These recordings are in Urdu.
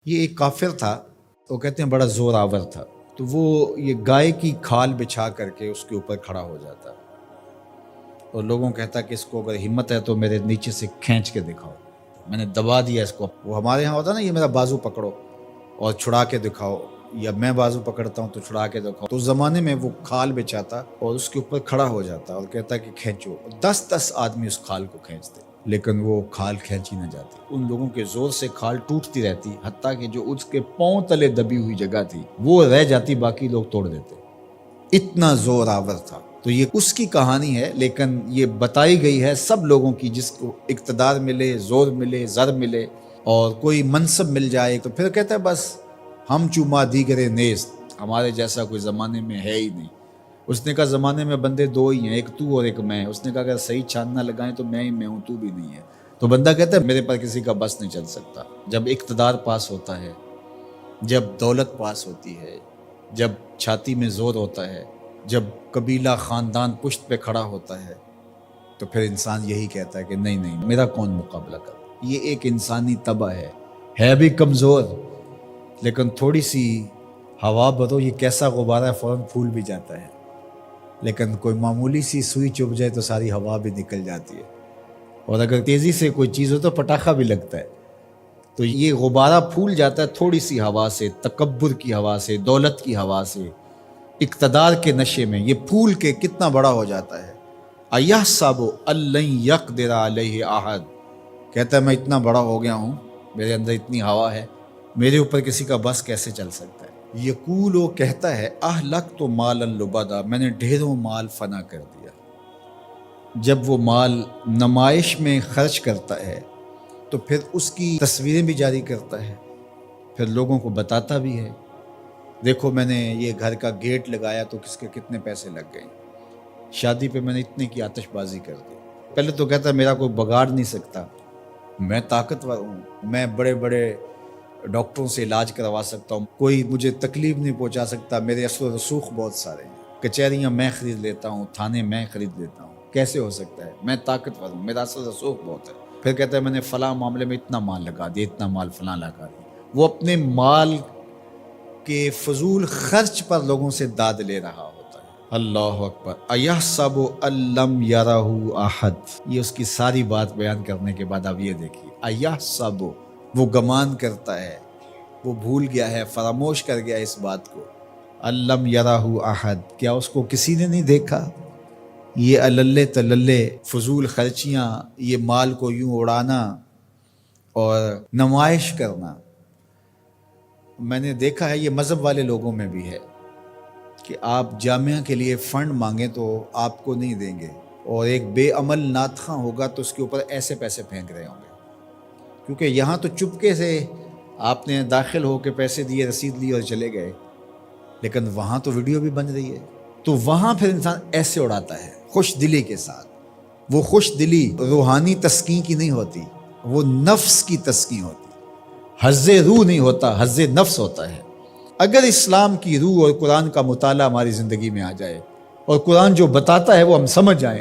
یہ ایک کافر تھا، وہ کہتے ہیں بڑا زور آور تھا، تو وہ یہ گائے کی کھال بچھا کر کے اس کے اوپر کھڑا ہو جاتا اور لوگوں کو کہتا کہ اس کو اگر ہمت ہے تو میرے نیچے سے کھینچ کے دکھاؤ، میں نے دبا دیا اس کو۔ وہ ہمارے یہاں ہوتا نا، یہ میرا بازو پکڑو اور چھڑا کے دکھاؤ، یا میں بازو پکڑتا ہوں تو چھڑا کے دکھاؤ۔ تو اس زمانے میں وہ کھال بچھاتا اور اس کے اوپر کھڑا ہو جاتا اور کہتا کہ کھینچو۔ 10 آدمی اس کھال کو کھینچتے، لیکن وہ کھال کھینچی نہ جاتی۔ ان لوگوں کے زور سے کھال ٹوٹتی رہتی، حتیٰ کہ جو اس کے پاؤں تلے دبی ہوئی جگہ تھی وہ رہ جاتی، باقی لوگ توڑ دیتے۔ اتنا زور آور تھا۔ تو یہ اس کی کہانی ہے، لیکن یہ بتائی گئی ہے سب لوگوں کی، جس کو اقتدار ملے، زور ملے، زر ملے اور کوئی منصب مل جائے تو پھر کہتا ہے بس ہم چوما دیگرے نیست، ہمارے جیسا کوئی زمانے میں ہے ہی نہیں۔ اس نے کہا زمانے میں بندے دو ہی ہیں، ایک تو اور ایک میں۔ اس نے کہا اگر صحیح چھان نہ لگائیں تو میں ہی میں ہوں، تو بھی نہیں ہے۔ تو بندہ کہتا ہے میرے پر کسی کا بس نہیں چل سکتا۔ جب اقتدار پاس ہوتا ہے، جب دولت پاس ہوتی ہے، جب چھاتی میں زور ہوتا ہے، جب قبیلہ خاندان پشت پہ کھڑا ہوتا ہے، تو پھر انسان یہی کہتا ہے کہ نہیں نہیں، میرا کون مقابلہ کر۔ یہ ایک انسانی طبع ہے بھی کمزور، لیکن تھوڑی سی ہوا بدو، یہ کیسا غبارہ ہے، فوراً پھول بھی جاتا ہے۔ لیکن کوئی معمولی سی سوئی چبھ جائے تو ساری ہوا بھی نکل جاتی ہے، اور اگر تیزی سے کوئی چیز ہو تو پٹاخہ بھی لگتا ہے۔ تو یہ غبارہ پھول جاتا ہے تھوڑی سی ہوا سے، تکبر کی ہوا سے، دولت کی ہوا سے، اقتدار کے نشے میں یہ پھول کے کتنا بڑا ہو جاتا ہے۔ اَيَحْسَبُ أَن لَّن يَقْدِرَ عَلَيْهِ أَحَدٌ، کہتا ہے میں اتنا بڑا ہو گیا ہوں، میرے اندر اتنی ہوا ہے، میرے اوپر کسی کا بس کیسے چل سکتا ہے۔ یقول، وہ کہتا ہے اہلکت مالا لبدا، میں نے ڈھیروں مال فنا کر دیا۔ جب وہ مال نمائش میں خرچ کرتا ہے تو پھر اس کی تصویریں بھی جاری کرتا ہے، پھر لوگوں کو بتاتا بھی ہے، دیکھو میں نے یہ گھر کا گیٹ لگایا تو کس کے کتنے پیسے لگ گئے، شادی پہ میں نے اتنے کی آتش بازی کر دی۔ پہلے تو کہتا ہے میرا کوئی بگاڑ نہیں سکتا، میں طاقتور ہوں، میں بڑے بڑے ڈاکٹروں سے علاج کروا سکتا ہوں، کوئی مجھے تکلیف نہیں پہنچا سکتا، میرے اثر و رسوخ بہت سارے ہیں، کچہریاں میں خرید لیتا ہوں، تھانے میں خرید لیتا ہوں، کیسے ہو سکتا ہے، میں طاقتور ہوں، میرا اثر و رسوخ بہت ہے۔ پھر کہتا ہے میں نے فلاں معاملے میں اتنا مال لگا دیا، اتنا مال فلاں لگا دیا۔ وہ اپنے مال کے فضول خرچ پر لوگوں سے داد لے رہا ہوتا ہے۔ اللہ اکبر۔ اَيَحْسَبُ أَن لَّمْ يَرَهُ أَحَدٌ، یہ اس کی ساری بات بیان کرنے کے بعد اب یہ دیکھیے، اَيَحْسَبُ، وہ گمان کرتا ہے، وہ بھول گیا ہے، فراموش کر گیا اس بات کو، أَن لَّمْ يَرَهُ أَحَدٌ، کیا اس کو کسی نے نہیں دیکھا۔ یہ اللے تللے فضول خرچیاں، یہ مال کو یوں اڑانا اور نمائش کرنا، میں نے دیکھا ہے یہ مذہب والے لوگوں میں بھی ہے کہ آپ جامعہ کے لیے فنڈ مانگیں تو آپ کو نہیں دیں گے، اور ایک بے عمل ناتخواں ہوگا تو اس کے اوپر ایسے پیسے پھینک رہے ہوں گے، کیونکہ یہاں تو چپکے سے آپ نے داخل ہو کے پیسے دیے، رسید لی اور چلے گئے، لیکن وہاں تو ویڈیو بھی بن رہی ہے، تو وہاں پھر انسان ایسے اڑاتا ہے خوش دلی کے ساتھ۔ وہ خوش دلی روحانی تسکین کی نہیں ہوتی، وہ نفس کی تسکین ہوتی، حظ روح نہیں ہوتا، حظ نفس ہوتا ہے۔ اگر اسلام کی روح اور قرآن کا مطالعہ ہماری زندگی میں آ جائے اور قرآن جو بتاتا ہے وہ ہم سمجھ جائیں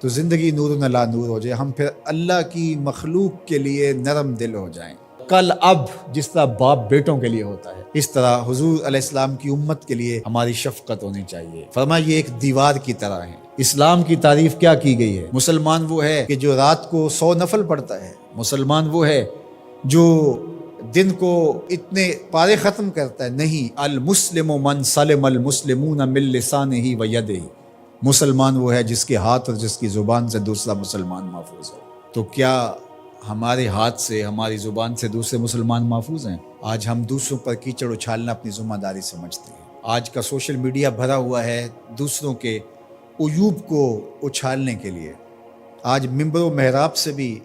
تو زندگی نور علی نور ہو جائے، ہم پھر اللہ کی مخلوق کے لیے نرم دل ہو جائیں۔ کل اب جس طرح باپ بیٹوں کے لیے ہوتا ہے، اس طرح حضور علیہ السلام کی امت کے لیے ہماری شفقت ہونی چاہیے۔ فرمایا یہ ایک دیوار کی طرح ہے۔ اسلام کی تعریف کیا کی گئی ہے؟ مسلمان وہ ہے کہ جو رات کو 100 نفل پڑھتا ہے، مسلمان وہ ہے جو دن کو اتنے پارے ختم کرتا ہے، نہیں، المسلم من سلم المسلمون من لسانہ و یدہ، مسلمان وہ ہے جس کے ہاتھ اور جس کی زبان سے دوسرا مسلمان محفوظ ہو۔ تو کیا ہمارے ہاتھ سے، ہماری زبان سے دوسرے مسلمان محفوظ ہیں؟ آج ہم دوسروں پر کیچڑ اچھالنا اپنی ذمہ داری سمجھتے ہیں۔ آج کا سوشل میڈیا بھرا ہوا ہے دوسروں کے عیوب کو اچھالنے کے لیے۔ آج ممبر و محراب سے بھی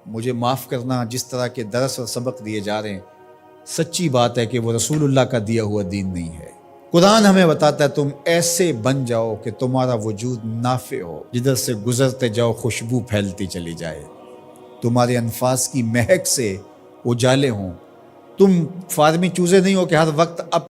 مجھے معاف کرنا، جس طرح کے درس اور سبق دیے جا رہے ہیں، سچی بات ہے کہ وہ رسول اللہ کا دیا ہوا دین نہیں ہے۔ قرآن ہمیں بتاتا ہے تم ایسے بن جاؤ کہ تمہارا وجود نافع ہو، جدھر سے گزرتے جاؤ خوشبو پھیلتی چلی جائے، تمہارے انفاس کی مہک سے اجالے ہوں، تم فارمی چوزے نہیں ہو کہ ہر وقت